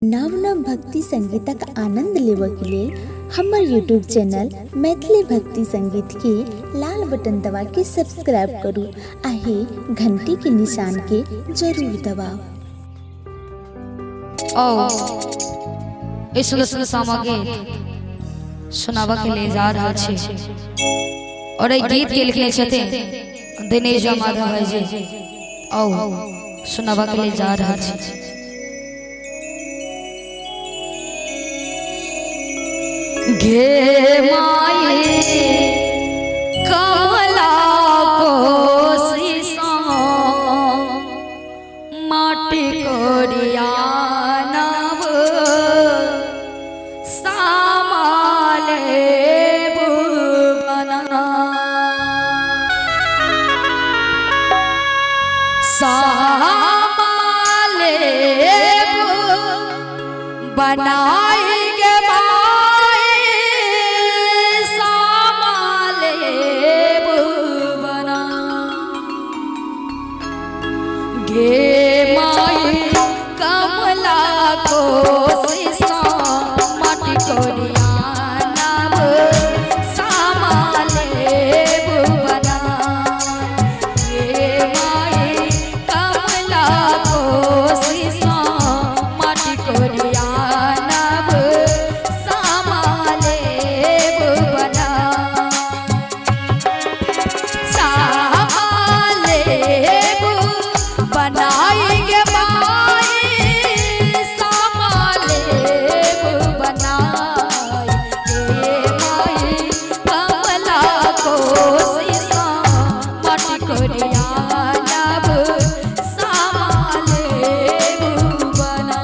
नव नव भक्ति संगीतक आनंद लेबऽ के लेल हमर यूट्यूब चैनल मैथिली भक्ति संगीत के लाल बटन दबा के सब्सक्राइब करू आहे घंटी के निशान के जरूर दबाओ। इस सुंदर सामग्री सुनावा के लिए जा रहा छे और एक गीत के लिखने छथिन दिनेश माधव भाई जी। सुनावा के लिए जा रहा छे। घे माये कमला कोशिशा माटी कोरिया नव सामाले बुबना सामाले बनाई गे माई कमला कोशिशा माटी कोरिया नव सामाले बुबना। गे माई कमला कोशिशा माटी कोरिया नव सामाले बुबना। बनाएंगे माई सामाले बनाए माई कमला कोशिशा माटी कोरिया नव सामाले बना।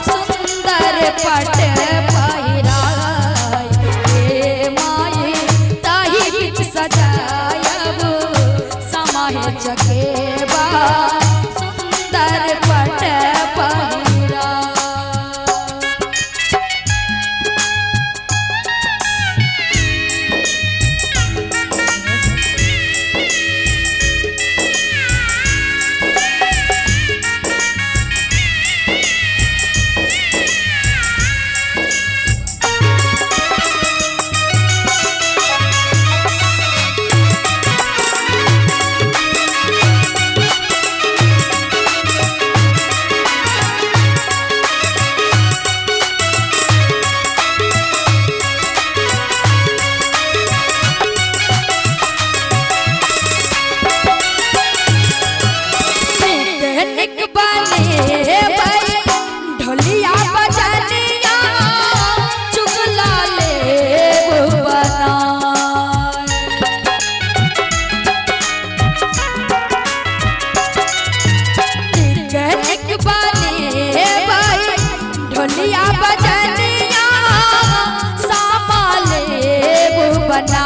सुंदर पट पहिराय हे माये ताही बिच सजायब समाहे जकेबा सुंदर पट पहिराय। ढोलिया बजनिया चुगला ले बुबना। निक बने भाई ढोलिया बजनिया सामाले बुबना।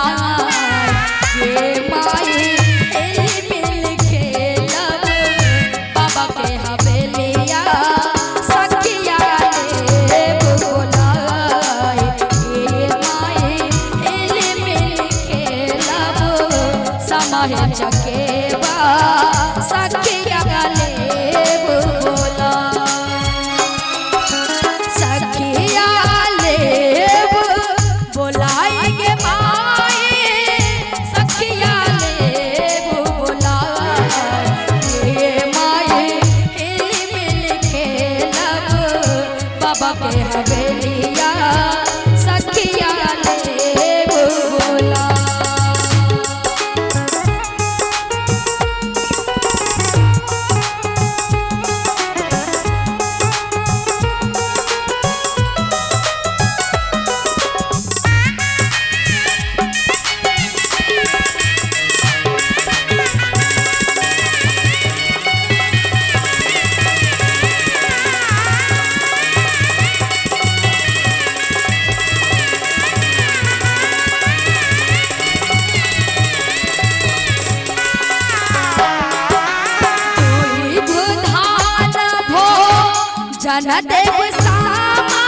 ये माई मिल खेलब बाबा के हवेलिया सखिया ले बोलाए। ये माई मिल खेलब समाहे जकेबा सखिया ले बोला। सखिया ले भोजन देव सामा।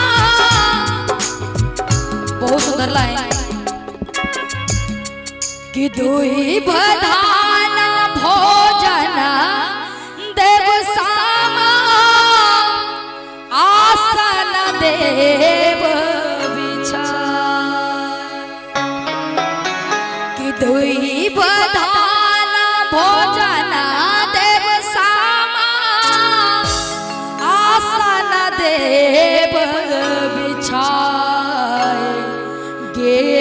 बहुत सुंदर लाइन कि दुई बधाना भोजन देव सामा आसन देव बिछाए कि दुई बधाना भोजन देव सामा आसन देव बिछाए गे